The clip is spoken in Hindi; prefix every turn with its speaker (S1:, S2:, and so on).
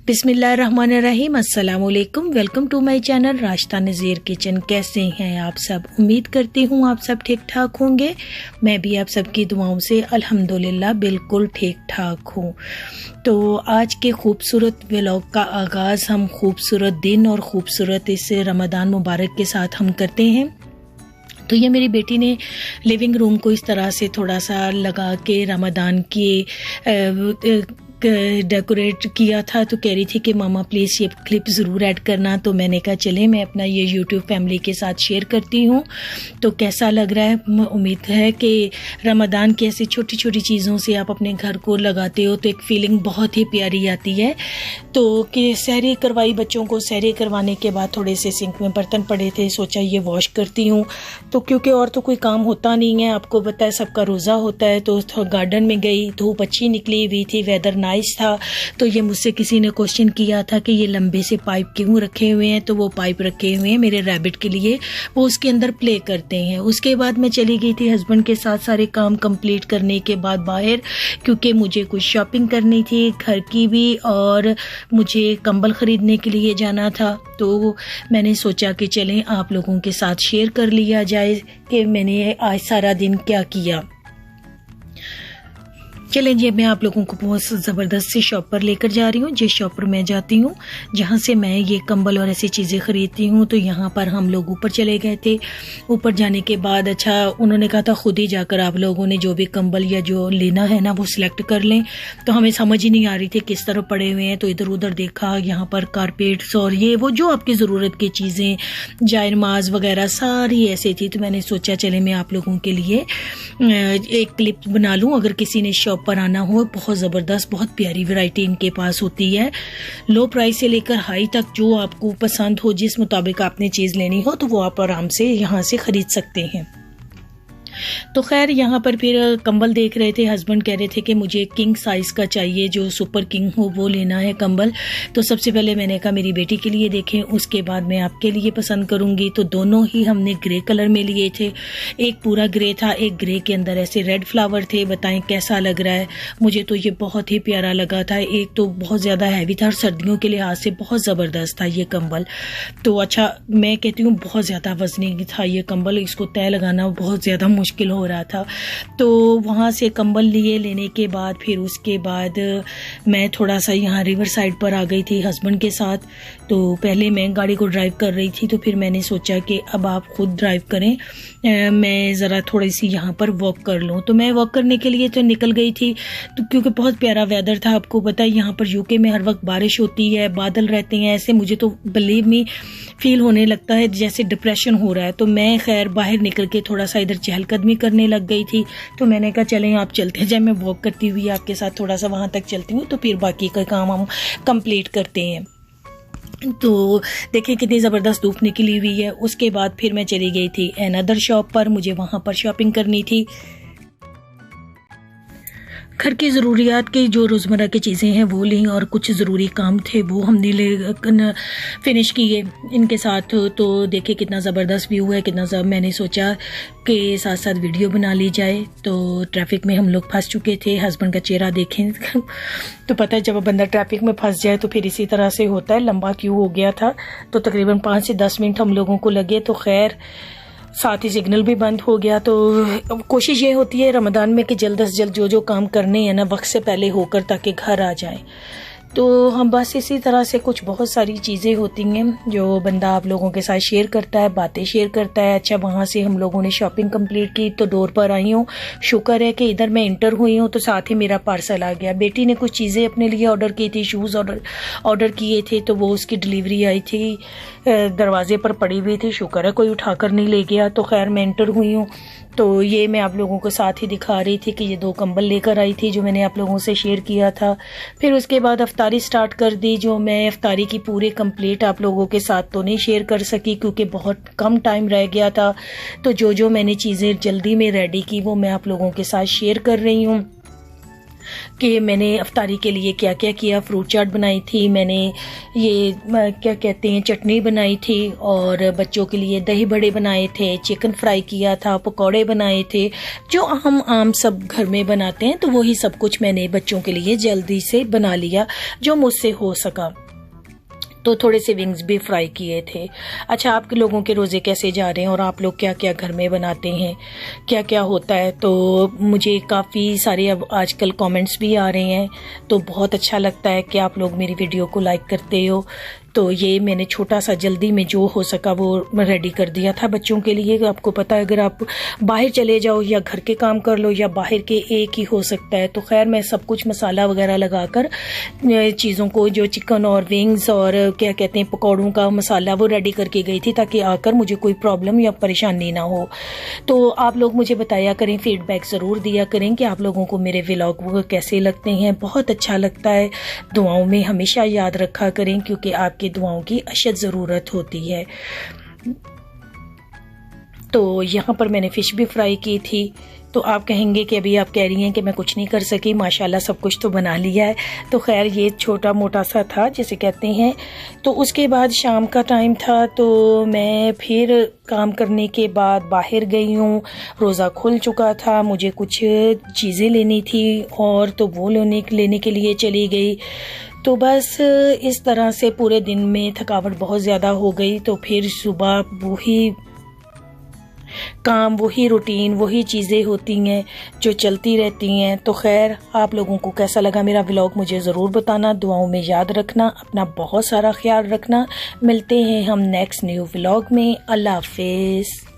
S1: बिस्मिल्लाहिर्रहमानिर्रहीम, अस्सलाम वालेकुम। Welcome to my channel Rashida Nazir kitchen. कैसे हैं आप सब? उम्मीद करती हूँ आप सब ठीक ठाक होंगे। मैं भी आप सबकी दुआओं से अल्हम्दुलिल्लाह बिल्कुल ठीक ठाक हूँ। तो आज के खूबसूरत व्लॉग का आगाज़ हम खूबसूरत दिन और ख़ूबसूरत इस रमज़ान मुबारक के साथ हम करते हैं। तो ये मेरी बेटी ने लिविंग रूम को इस तरह से थोड़ा सा लगा के रमज़ान की डेकोरेट किया था। तो कह रही थी कि मामा प्लीज़ ये क्लिप ज़रूर ऐड करना। तो मैंने कहा चले मैं अपना ये यूट्यूब फैमिली के साथ शेयर करती हूँ। तो कैसा लग रहा है? उम्मीद है कि रमज़ान की ऐसी छोटी छोटी चीज़ों से आप अपने घर को लगाते हो तो एक फ़ीलिंग बहुत ही प्यारी आती है। तो कि सहरी करवाई बच्चों को, सहरी करवाने के बाद थोड़े से सिंक में बर्तन पड़े थे, सोचा ये वॉश करती हूँ। तो क्योंकि और तो कोई काम होता नहीं है, आपको पता है सबका रोज़ा होता है। तो गार्डन में गई, धूप अच्छी निकली हुई थी, वेदर नाइस था। तो ये मुझसे किसी ने क्वेश्चन किया था कि ये लंबे से पाइप क्यों रखे हुए हैं। तो वो पाइप रखे हुए हैं मेरे रैबिट के लिए, वो उसके अंदर प्ले करते हैं। उसके बाद मैं चली गई थी हस्बैंड के साथ सारे काम कंप्लीट करने के बाद बाहर, क्योंकि मुझे कुछ शॉपिंग करनी थी घर की भी और मुझे कंबल ख़रीदने के लिए जाना था। तो मैंने सोचा कि चलें आप लोगों के साथ शेयर कर लिया जाए कि मैंने आज सारा दिन क्या किया। चलें जी, मैं आप लोगों को बहुत ज़बरदस्त सी शॉप पर लेकर जा रही हूँ। जिस शॉप पर मैं जाती हूँ, जहाँ से मैं ये कंबल और ऐसी चीज़ें ख़रीदती हूँ। तो यहाँ पर हम लोग ऊपर चले गए थे। ऊपर जाने के बाद अच्छा उन्होंने कहा था खुद ही जाकर आप लोगों ने जो भी कंबल या जो लेना है ना वो सिलेक्ट कर लें। तो हमें समझ ही नहीं आ रही थी किस तरह पड़े हुए हैं। तो इधर उधर देखा, यहाँ पर कारपेट्स और ये वो जो आपकी ज़रूरत की चीज़ें, जायनमाज वगैरह सारी ऐसे थी। तो मैंने सोचा चले मैं आप लोगों के लिए एक क्लिप बना लूँ। अगर किसी ने शॉप पर आना हो, बहुत ज़बरदस्त बहुत प्यारी वैरायटी इनके पास होती है। लो प्राइस से लेकर हाई तक, जो आपको पसंद हो, जिस मुताबिक आपने चीज़ लेनी हो तो वो आप आराम से यहाँ से ख़रीद सकते हैं। तो खैर यहाँ पर फिर कंबल देख रहे थे। हस्बैंड कह रहे थे कि मुझे किंग साइज़ का चाहिए, जो सुपर किंग हो वो लेना है कंबल। तो सबसे पहले मैंने कहा मेरी बेटी के लिए देखें, उसके बाद मैं आपके लिए पसंद करूँगी। तो दोनों ही हमने ग्रे कलर में लिए थे। एक पूरा ग्रे था, एक ग्रे के अंदर ऐसे रेड फ्लावर थे। बताएं कैसा लग रहा है? मुझे तो ये बहुत ही प्यारा लगा था। एक तो बहुत ज़्यादा हैवी था और सर्दियों के लिहाज से बहुत ज़बरदस्त था ये कंबल। तो अच्छा मैं कहती हूँ बहुत ज़्यादा वजनी था ये कंबल, इसको तय लगाना बहुत ज़्यादा मुश्किल हो रहा था। तो वहाँ से कंबल लिए, लेने के बाद फिर उसके बाद मैं थोड़ा सा यहाँ रिवर साइड पर आ गई थी हस्बैंड के साथ। तो पहले मैं गाड़ी को ड्राइव कर रही थी, तो फिर मैंने सोचा कि अब आप खुद ड्राइव करें, मैं ज़रा थोड़ी सी यहाँ पर वॉक कर लूँ। तो मैं वॉक करने के लिए तो निकल गई थी। तो क्योंकि बहुत प्यारा वेदर था, आपको पता है यहाँ पर यूके में हर वक्त बारिश होती है, बादल रहते हैं, ऐसे मुझे तो बिलीव मी फील होने लगता है जैसे डिप्रेशन हो रहा है। तो मैं खैर बाहर निकल के थोड़ा सा इधर चहलकदमी करने लग गई थी। तो मैंने कहा चलें आप चलते जाए, मैं वॉक करती हुई आपके साथ थोड़ा सा वहाँ तक चलती हूँ, तो फिर बाकी का काम हम कंप्लीट करते हैं। तो देखिए कितनी ज़बरदस्त धूप निकली हुई है। उसके बाद फिर मैं चली गई थी अनदर शॉप पर, मुझे वहाँ पर शॉपिंग करनी थी। घर की ज़रूरियात की जो रोज़मर्रा की चीज़ें हैं वो ली, और कुछ ज़रूरी काम थे वो हमने फिनिश किए इनके साथ। तो देखिए कितना ज़बरदस्त व्यू है, कितना मैंने सोचा कि साथ साथ वीडियो बना ली जाए। तो ट्रैफिक में हम लोग फंस चुके थे, हस्बैंड का चेहरा देखें तो पता है जब बंदा ट्रैफिक में फंस जाए तो फिर इसी तरह से होता है। लंबा क्यू हो गया था, तो तकरीबन 5 से 10 मिनट हम लोगों को लगे। तो खैर साथ ही सिग्नल भी बंद हो गया। तो कोशिश ये होती है रमज़ान में कि जल्द से जल्द जो काम करने हैं ना वक्त से पहले होकर, ताकि घर आ जाए। तो हम बस इसी तरह से कुछ बहुत सारी चीज़ें होती हैं जो बंदा आप लोगों के साथ शेयर करता है, बातें शेयर करता है। अच्छा वहाँ से हम लोगों ने शॉपिंग कंप्लीट की, तो डोर पर आई हूँ। शुक्र है कि इधर मैं इंटर हुई हूँ तो साथ ही मेरा पार्सल आ गया। बेटी ने कुछ चीज़ें अपने लिए ऑर्डर की थी, शूज़ ऑर्डर किए थे, तो वो उसकी डिलीवरी आई थी, दरवाजे पर पड़ी हुई थी। शुक्र है कोई उठाकर नहीं ले गया। तो खैर मैं इंटर हुई हूँ। तो ये मैं आप लोगों को साथ ही दिखा रही थी कि ये 2 कंबल लेकर आई थी जो मैंने आप लोगों से शेयर किया था। फिर उसके बाद अफ्तारी स्टार्ट कर दी, जो मैं अफ्तारी की पूरे कंप्लीट आप लोगों के साथ तो नहीं शेयर कर सकी क्योंकि बहुत कम टाइम रह गया था। तो जो मैंने चीज़ें जल्दी में रेडी की वो मैं आप लोगों के साथ शेयर कर रही हूँ। कि मैंने अफ्तारी के लिए क्या क्या किया। फ्रूट चाट बनाई थी मैंने, ये क्या कहते हैं चटनी बनाई थी, और बच्चों के लिए दही बड़े बनाए थे, चिकन फ्राई किया था, पकौड़े बनाए थे, जो हम आम सब घर में बनाते हैं। तो वही सब कुछ मैंने बच्चों के लिए जल्दी से बना लिया जो मुझसे हो सका। तो थोड़े से विंग्स भी फ्राई किए थे। अच्छा, आपके लोगों के रोज़े कैसे जा रहे हैं और आप लोग क्या क्या घर में बनाते हैं, क्या क्या होता है? तो मुझे काफ़ी सारे अब आजकल कमेंट्स भी आ रहे हैं, तो बहुत अच्छा लगता है कि आप लोग मेरी वीडियो को लाइक करते हो। तो ये मैंने छोटा सा जल्दी में जो हो सका वो रेडी कर दिया था बच्चों के लिए। आपको पता है अगर आप बाहर चले जाओ या घर के काम कर लो या बाहर के एक ही हो सकता है। तो खैर मैं सब कुछ मसाला वगैरह लगाकर चीज़ों को, जो चिकन और विंग्स और क्या कहते हैं पकौड़ों का मसाला, वो रेडी करके गई थी ताकि आकर मुझे कोई प्रॉब्लम या परेशानी ना हो। तो आप लोग मुझे बताया करें, फीडबैक ज़रूर दिया करें कि आप लोगों को मेरे व्लॉग कैसे लगते हैं। बहुत अच्छा लगता है। दुआओं में हमेशा याद रखा करें क्योंकि आपकी दुआओं की अशद ज़रूरत होती है। तो यहाँ पर मैंने फ़िश भी फ्राई की थी। तो आप कहेंगे कि अभी आप कह रही हैं कि मैं कुछ नहीं कर सकी, माशाल्लाह सब कुछ तो बना लिया है। तो खैर ये छोटा मोटा सा था जिसे कहते हैं। तो उसके बाद शाम का टाइम था, तो मैं फिर काम करने के बाद बाहर गई हूँ। रोज़ा खुल चुका था, मुझे कुछ चीज़ें लेनी थी और तो वो लेने के लिए चली गई। तो बस इस तरह से पूरे दिन में थकावट बहुत ज़्यादा हो गई। तो फिर सुबह वही काम, वही रूटीन, वही चीज़ें होती हैं जो चलती रहती हैं। तो खैर आप लोगों को कैसा लगा मेरा व्लॉग मुझे ज़रूर बताना। दुआओं में याद रखना, अपना बहुत सारा ख्याल रखना। मिलते हैं हम नेक्स्ट न्यू व्लॉग में। अल्लाह हाफिज़।